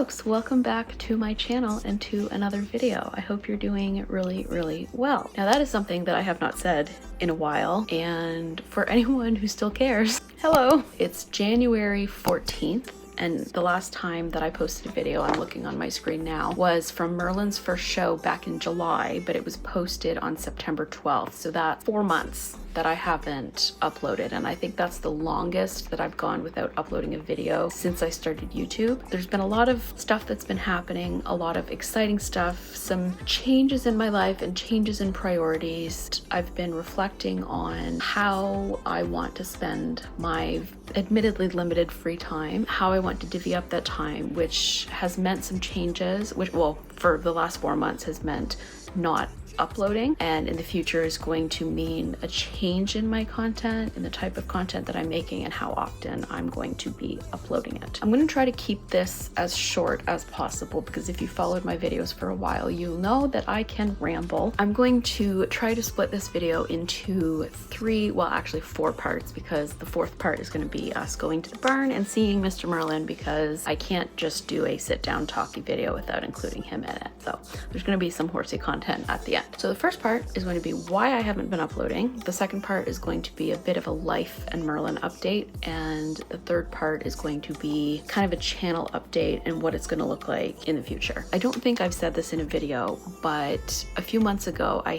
folks, welcome back to my channel and to another video. I hope you're doing really well. Now that is something that I have not said in a while, and for anyone who still cares, hello! It's January 14th. And the last time that I posted a video, I'm looking on my screen now, was from Merlin's first show back in July, but it was posted on September 12th. So that's 4 months that I haven't uploaded. And I think that's the longest that I've gone without uploading a video since I started YouTube. There's been a lot of stuff that's been happening, a lot of exciting stuff, some changes in my life and changes in priorities. I've been reflecting on how I want to spend my admittedly limited free time, how I want to divvy up that time, which has meant some changes, which, well, for the last 4 months has meant not uploading, and in the future is going to mean a change in my content and the type of content that I'm making and how often I'm going to be uploading it. I'm going to try to keep this as short as possible because if you followed my videos for a while, you'll know that I can ramble. I'm going to try to split this video into 4 parts, because the fourth part is going to be us going to the barn and seeing Mr. Merlin, because I can't just do a sit down talky video without including him in it. So there's going to be some horsey content at the end. So the first part is going to be why I haven't been uploading. The second part is going to be a bit of a life and Merlin update. And the third part is going to be kind of a channel update and what it's going to look like in the future. I don't think I've said this in a video, but a few months ago I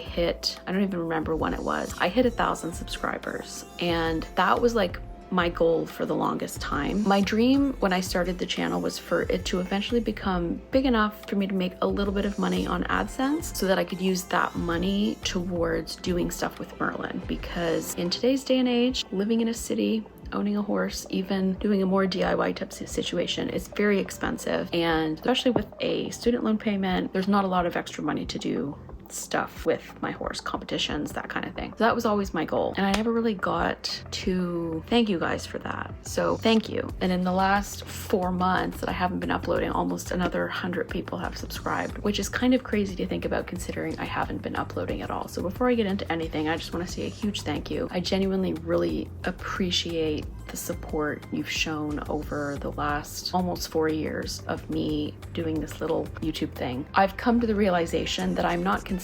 don't even remember when it was, I hit 1,000 subscribers. And that was like my goal for the longest time. My dream when I started the channel was for it to eventually become big enough for me to make a little bit of money on AdSense so that I could use that money towards doing stuff with Merlin. Because in today's day and age, living in a city, owning a horse, even doing a more DIY type situation, is very expensive. And especially with a student loan payment, there's not a lot of extra money to do stuff with my horse, competitions, that kind of thing. So that was always my goal, and I never really got to thank you guys for that, so thank you. And in the last 4 months that I haven't been uploading, almost another 100 people have subscribed, which is kind of crazy to think about considering I haven't been uploading at all. So before I get into anything, I just want to say a huge thank you. I genuinely really appreciate the support you've shown over the last almost 4 years of me doing this little YouTube thing. I've come to the realization that I'm not consistent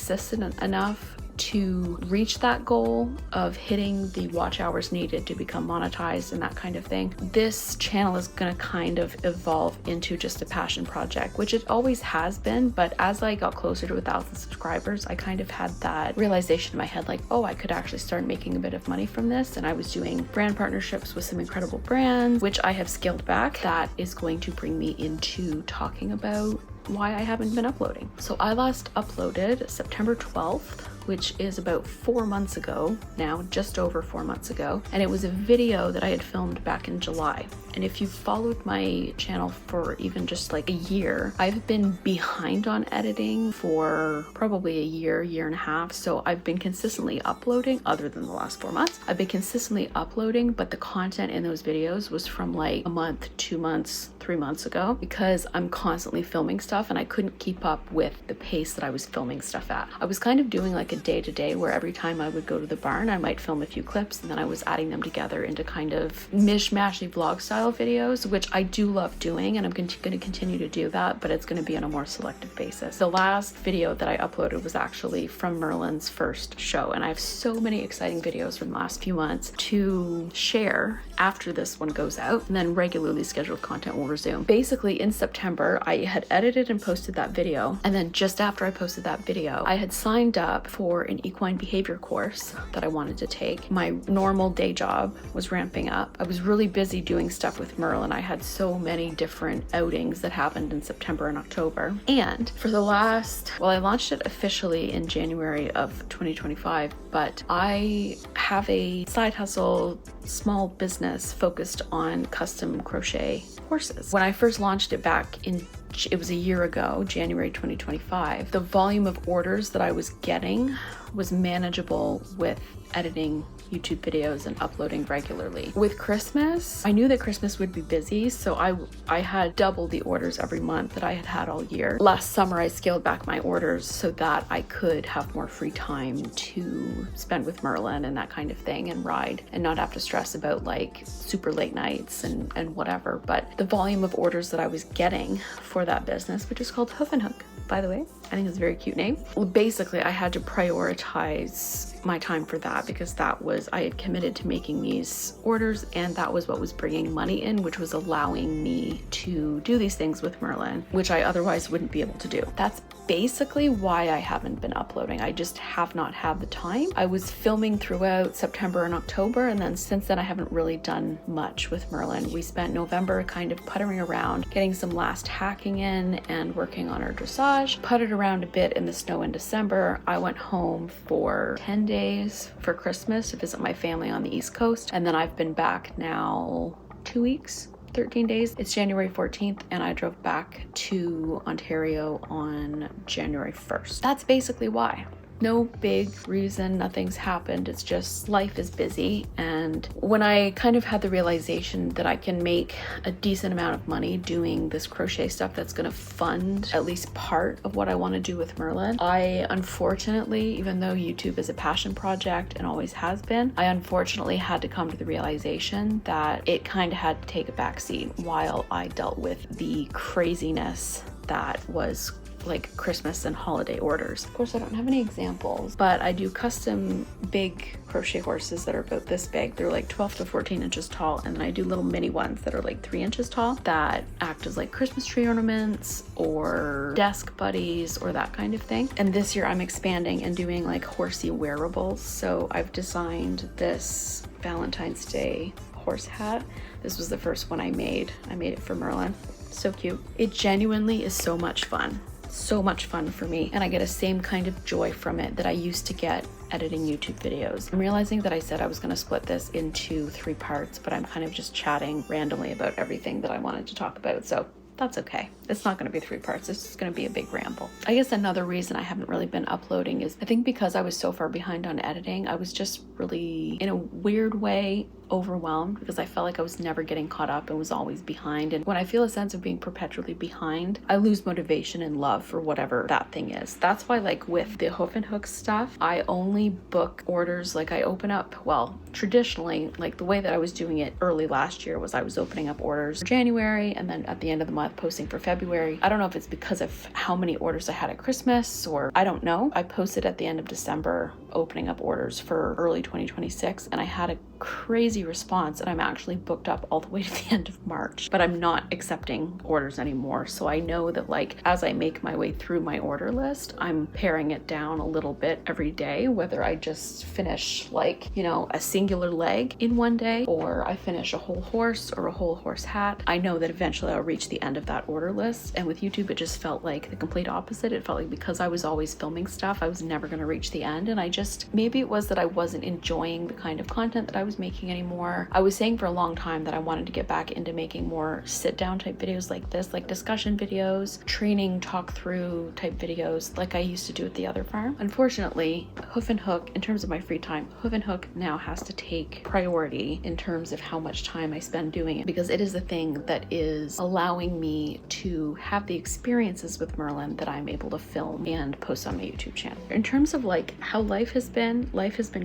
enough to reach that goal of hitting the watch hours needed to become monetized and that kind of thing. This channel is gonna kind of evolve into just a passion project, which it always has been, but as I got closer to 1,000 subscribers, I kind of had that realization in my head, like, oh, I could actually start making a bit of money from this. And I was doing brand partnerships with some incredible brands, which I have scaled back. That is going to bring me into talking about why I haven't been uploading. So I last uploaded September 12th, which is about 4 months ago now, just over 4 months ago. And it was a video that I had filmed back in July. And if you've followed my channel for even just like a year, I've been behind on editing for probably a year and a half. So I've been consistently uploading, other than the last 4 months. I've been consistently uploading, but the content in those videos was from like a month, 2 months, 3 months ago, because I'm constantly filming stuff and I couldn't keep up with the pace that I was filming stuff at. I was kind of doing like a day-to-day where every time I would go to the barn, I might film a few clips and then I was adding them together into kind of mishmashy vlog style videos, which I do love doing, and I'm going to continue to do that, but it's going to be on a more selective basis. The last video that I uploaded was actually from Merlin's first show, and I have so many exciting videos from the last few months to share after this one goes out, and then regularly scheduled content will resume. Basically, in September, I had edited and posted that video, and then just after I posted that video, I had signed up for an equine behavior course that I wanted to take. My normal day job was ramping up. I was really busy doing stuff with Merlin. I had so many different outings that happened in September and October. And for the last, well, I launched it officially in January of 2025, but I have a side hustle, small business focused on custom crochet horses. When I first launched it back in, it was a year ago, January 2025, the volume of orders that I was getting was manageable with editing YouTube videos and uploading regularly. With Christmas, I knew that Christmas would be busy, so I had double the orders every month that I had had all year. Last summer, I scaled back my orders so that I could have more free time to spend with Merlin and that kind of thing and ride and not have to stress about like super late nights and whatever. But the volume of orders that I was getting for that business, which is called HIIII, by the way, I think it's a very cute name. Well, basically, I had to prioritize my time for that because I had committed to making these orders and that was what was bringing money in, which was allowing me to do these things with Merlin, which I otherwise wouldn't be able to do. That's basically why I haven't been uploading. I just have not had the time. I was filming throughout September and October, and then since then I haven't really done much with Merlin. We spent November kind of puttering around, getting some last hacking in and working on our dressage, putted around a bit in the snow in December. I went home for 10 days for Christmas to visit my family on the East Coast, and then I've been back now 2 weeks, 13 days. It's January 14th and I drove back to Ontario on January 1st. That's basically why. No big reason, nothing's happened. It's just life is busy. And when I kind of had the realization that I can make a decent amount of money doing this crochet stuff that's going to fund at least part of what I want to do with Merlin, I unfortunately, even though YouTube is a passion project and always has been, I unfortunately had to come to the realization that it kind of had to take a backseat while I dealt with the craziness that was like Christmas and holiday orders. Of course, I don't have any examples, but I do custom big crochet horses that are about this big. They're like 12 to 14 inches tall, and then I do little mini ones that are like 3 inches tall that act as like Christmas tree ornaments or desk buddies or that kind of thing. And this year I'm expanding and doing like horsey wearables. So I've designed this Valentine's Day horse hat. This was the first one I made. I made it for Merlin. So cute. It genuinely is so much fun. So much fun for me, and I get a same kind of joy from it that I used to get editing YouTube videos. I'm realizing that I said I was going to split this into 3 parts, but I'm kind of just chatting randomly about everything that I wanted to talk about, so that's okay. It's not going to be 3 parts. It's just going to be a big ramble. I guess another reason I haven't really been uploading is I think because I was so far behind on editing, I was just really, in a weird way, overwhelmed because I felt like I was never getting caught up and was always behind. And when I feel a sense of being perpetually behind, I lose motivation and love for whatever that thing is. That's why like with the HIIII stuff, I only book orders, like I open up, well, traditionally, like the way that I was doing it early last year was I was opening up orders for January and then at the end of the month posting for February. I don't know if it's because of how many orders I had at Christmas or I don't know. I posted at the end of December opening up orders for early 2026 and I had a crazy response and I'm actually booked up all the way to the end of March, but I'm not accepting orders anymore. So I know that like as I make my way through my order list, I'm paring it down a little bit every day, whether I just finish like, you know, a singular leg in one day or I finish a whole horse or a whole horse hat. I know that eventually I'll reach the end of that order list. And with YouTube, it just felt like the complete opposite. It felt like because I was always filming stuff, I was never going to reach the end. And I just, maybe it was that I wasn't enjoying the kind of content that I was making anymore. I was saying for a long time that I wanted to get back into making more sit down type videos like this, like discussion videos, training, talk through type videos like I used to do at the other farm. Unfortunately, HIIII, in terms of my free time, HIIII now has to take priority in terms of how much time I spend doing it because it is the thing that is allowing me to have the experiences with Merlin that I'm able to film and post on my YouTube channel. In terms of like how life has been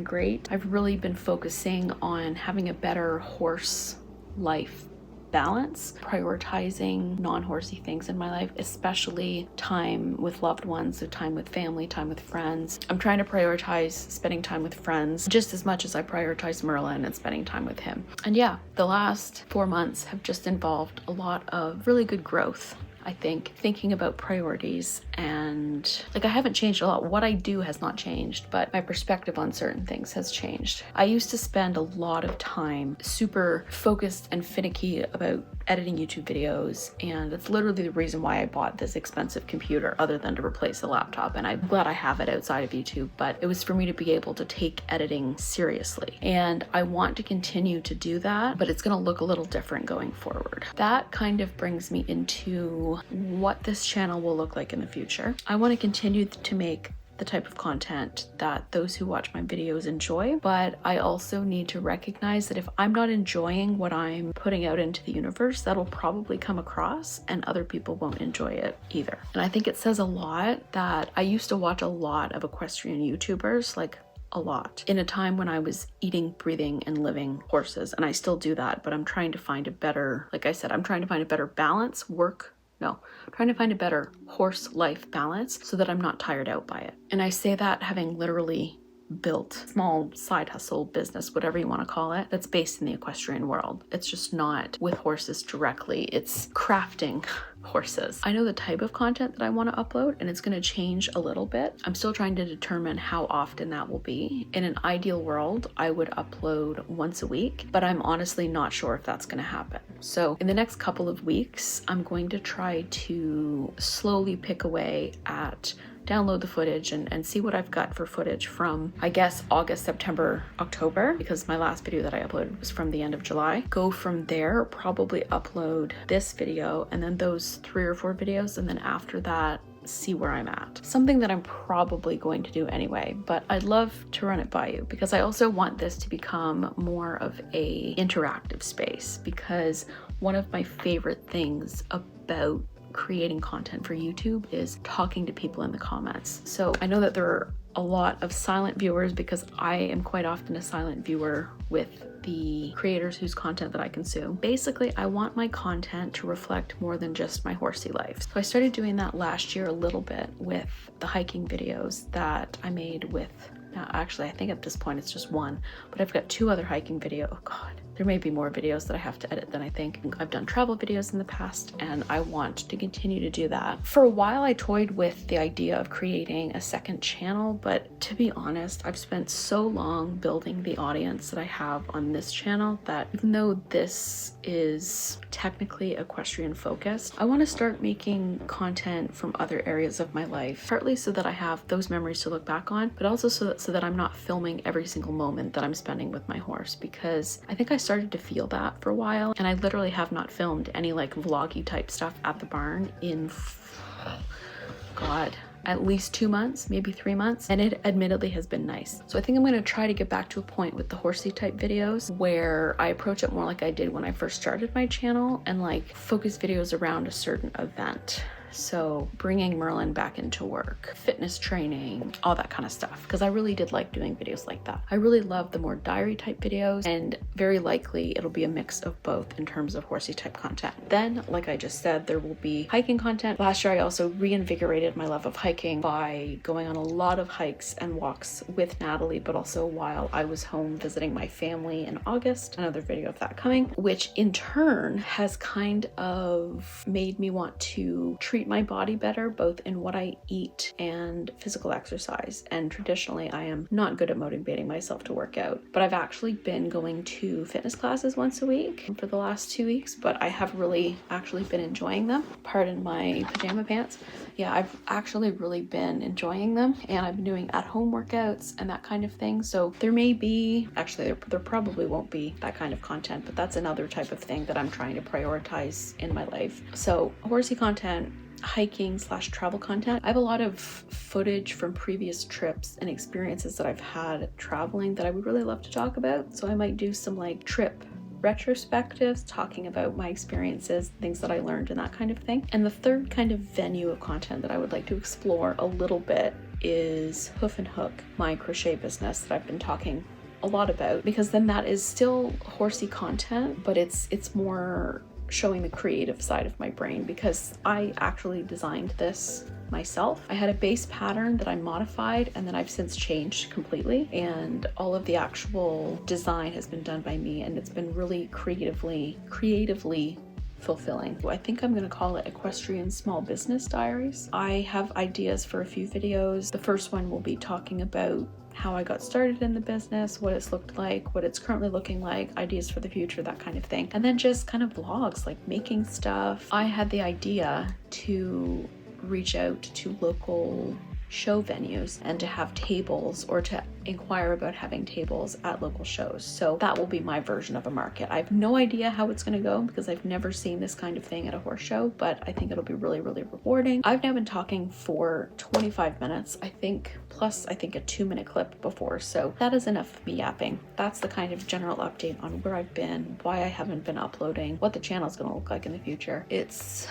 great. I've really been focusing on having a better horse life balance, prioritizing non-horsey things in my life, especially time with loved ones, so time with family, time with friends. I'm trying to prioritize spending time with friends just as much as I prioritize Merlin and spending time with him. And yeah, the last 4 months have just involved a lot of really good growth. I think thinking about priorities and like I haven't changed a lot. What I do has not changed, but my perspective on certain things has changed. I used to spend a lot of time super focused and finicky about editing YouTube videos, and it's literally the reason why I bought this expensive computer other than to replace the laptop, and I'm glad I have it outside of YouTube, but it was for me to be able to take editing seriously, and I want to continue to do that, but it's going to look a little different going forward. That kind of brings me into what this channel will look like in the future. I want to continue to make the type of content that those who watch my videos enjoy, but I also need to recognize that if I'm not enjoying what I'm putting out into the universe, that'll probably come across and other people won't enjoy it either. And I think it says a lot that I used to watch a lot of equestrian YouTubers, like a lot, in a time when I was eating, breathing, and living horses, and I still do that, but I'm trying to find a better, like I said, I'm trying to find a better balance, I'm trying to find a better horse life balance so that I'm not tired out by it. And I say that having literally built small side hustle business, whatever you want to call it, that's based in the equestrian world. It's just not with horses directly, it's crafting horses. I know the type of content that I want to upload, and it's going to change a little bit. I'm still trying to determine how often that will be. In an ideal world, I would upload once a week, but I'm honestly not sure if that's going to happen. So in the next couple of weeks, I'm going to try to slowly pick away at download the footage and see what I've got for footage from, I guess, August, September, October, because my last video that I uploaded was from the end of July. Go from there, probably upload this video and then those 3 or 4 videos, and then after that, see where I'm at. Something that I'm probably going to do anyway, but I'd love to run it by you because I also want this to become more of a interactive space, because one of my favorite things about creating content for YouTube is talking to people in the comments. So I know that there are a lot of silent viewers because I am quite often a silent viewer with the creators whose content that I consume. Basically, I want my content to reflect more than just my horsey life. So I started doing that last year a little bit with the hiking videos that I made with, now actually I think at this point it's just one, but I've got 2 other hiking videos. Oh God, there may be more videos that I have to edit than I think. I've done travel videos in the past and I want to continue to do that. For a while I toyed with the idea of creating a second channel, but to be honest, I've spent so long building the audience that I have on this channel that even though this is technically equestrian focused, I want to start making content from other areas of my life, partly so that I have those memories to look back on, but also so that I'm not filming every single moment that I'm spending with my horse, because I think I started to feel that for a while, and I literally have not filmed any like vloggy type stuff at the barn in God, at least 2 months, maybe 3 months, and it admittedly has been nice. So I think I'm going to try to get back to a point with the horsey type videos where I approach it more like I did when I first started my channel and like focus videos around a certain event. So bringing Merlin back into work, fitness training, all that kind of stuff, because I really did like doing videos like that. I really love the more diary type videos, and very likely it'll be a mix of both in terms of horsey type content. Then, like I just said, there will be hiking content. Last year I also reinvigorated my love of hiking by going on a lot of hikes and walks with Natalie, but also while I was home visiting my family in August. Another video of that coming, which in turn has kind of made me want to treat my body better, both in what I eat and physical exercise. And traditionally I am not good at motivating myself to work out, but I've actually been going to fitness classes once a week for the last 2 weeks, but I have really actually been enjoying them. Pardon my pajama pants. Yeah, I've actually really been enjoying them, and I've been doing at-home workouts and that kind of thing. So there may be, actually there probably won't be that kind of content, but that's another type of thing that I'm trying to prioritize in my life. So horsey content, hiking / travel content. I have a lot of footage from previous trips and experiences that I've had traveling that I would really love to talk about. So I might do some like trip retrospectives, talking about my experiences, things that I learned and that kind of thing. And the third kind of venue of content that I would like to explore a little bit is Hoof and Hook, my crochet business that I've been talking a lot about, because then that is still horsey content, but it's more showing the creative side of my brain, because I actually designed this myself. I had a base pattern that I modified and then I've since changed completely, and all of the actual design has been done by me, and it's been really creatively fulfilling. I think I'm going to call it Equestrian Small Business Diaries. I have ideas for a few videos. The first one will be talking about how I got started in the business, what it's looked like, what it's currently looking like, ideas for the future, that kind of thing. And then just kind of vlogs, like making stuff. I had the idea to reach out to local show venues and to have tables, or to inquire about having tables at local shows. So that will be my version of a market. I have no idea how it's going to go because I've never seen this kind of thing at a horse show, but I think it'll be really, really rewarding. I've now been talking for 25 minutes, I think, plus I think a 2-minute clip before. So that is enough of me yapping. That's the kind of general update on where I've been, why I haven't been uploading, what the channel is going to look like in the future. It's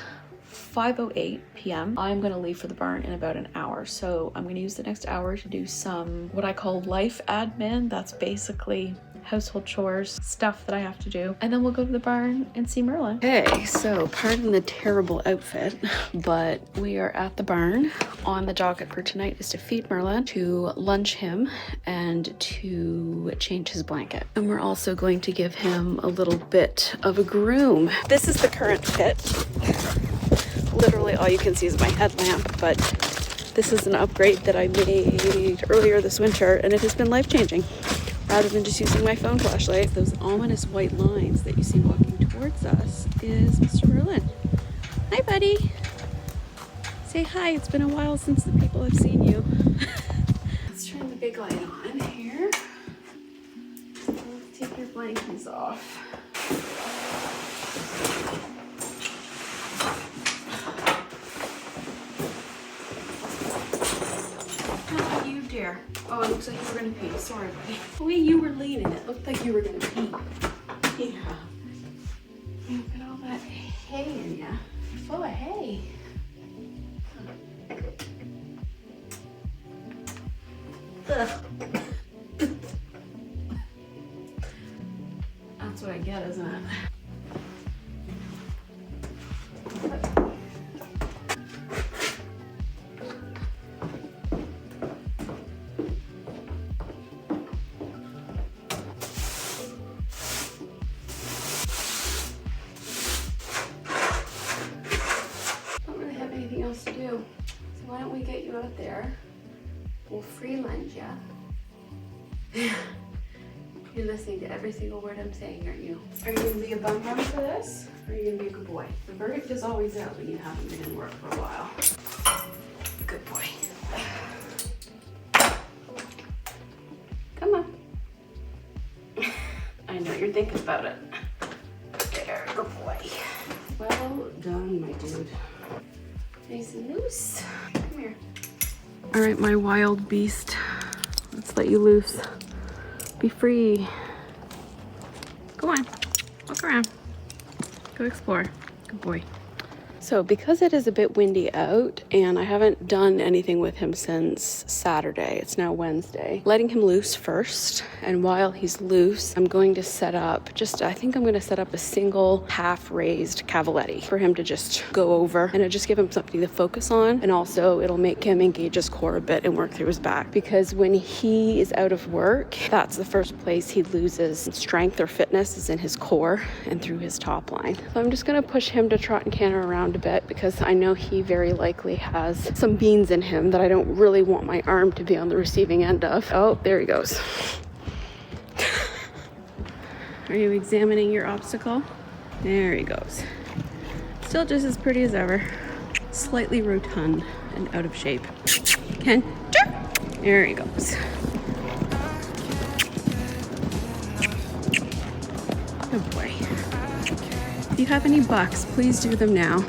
5:08 p.m. I'm going to leave for the barn in about an hour. So I'm going to use the next hour to do some what I call life admin. That's basically household chores, stuff that I have to do. And then we'll go to the barn and see Merlin. Okay, so pardon the terrible outfit, but we are at the barn. On the docket for tonight is to feed Merlin, to lunch him, and to change his blanket. And we're also going to give him a little bit of a groom. This is the current fit. Literally all you can see is my headlamp, but this is an upgrade that I made earlier this winter, and it has been life-changing. Rather than just using my phone flashlight, those ominous white lines that you see walking towards us is Mr. Merlin. Hi, buddy. Say hi. It's been a while since the people have seen you. Let's turn the big light on here. Let's take your blankets off. Dear. Oh, it looks like you were gonna pee. Sorry, buddy. The way you were leaning, it looked like you were gonna pee. Yeah. You've got all that hay in ya. You're full of hay. Ugh. That's what I get, isn't it? To do. So why don't we get you out there? We'll free lunge ya. You're listening to every single word I'm saying, aren't you? Are you gonna be a bum bum for this? Or are you gonna be a good boy? The verdict is always out when you haven't been in work for a while. Good boy. Come on. I know you're thinking about it. There, good boy. Well done, my dude. Nice and loose. Come here. All right, my wild beast. Let's let you loose. Be free. Go on. Walk around. Go explore. Good boy. So because it is a bit windy out and I haven't done anything with him since Saturday, it's now Wednesday, letting him loose first. And while he's loose, I'm going to set up I think I'm going to set up a single half-raised cavaletti for him to just go over, and it'll just give him something to focus on. And also it'll make him engage his core a bit and work through his back, because when he is out of work, that's the first place he loses strength or fitness, is in his core and through his top line. So I'm just going to push him to trot and canter around a bit, because I know he very likely has some beans in him that I don't really want my arm to be on the receiving end of. Oh, there he goes. Are you examining your obstacle? There he goes. Still just as pretty as ever. Slightly rotund and out of shape. Ken, there he goes. Good boy. If you have any bucks, please do them now,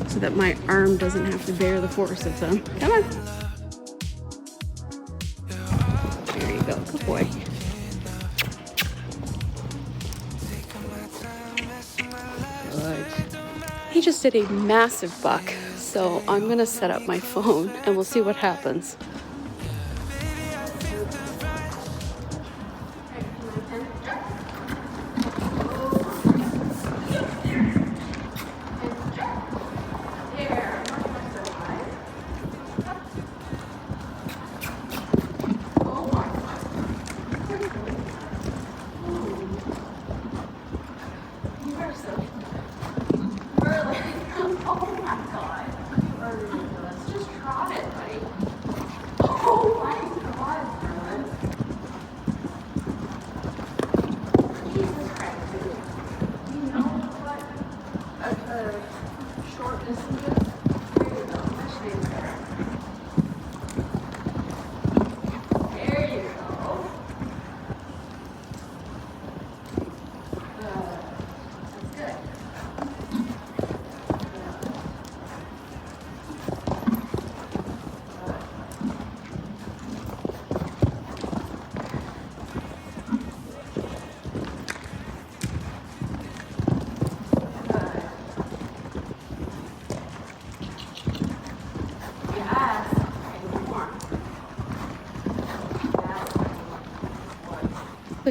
so that my arm doesn't have to bear the force of them. Come on. There you go. Good boy. Good. He just did a massive buck, so I'm going to set up my phone and we'll see what happens.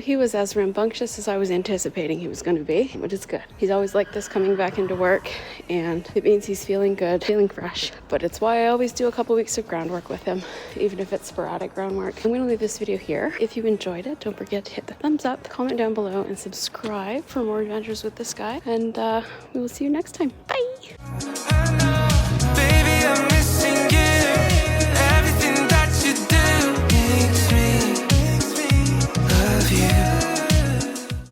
he was as rambunctious as I was anticipating he was going to be, which is good. He's always like this coming back into work, and it means he's feeling good, feeling fresh. But it's why I always do a couple weeks of groundwork with him, even if it's sporadic groundwork. I'm going to leave this video here. If you enjoyed it, don't forget to hit the thumbs up, comment down below, and subscribe for more adventures with this guy. And we will see you next time. Bye!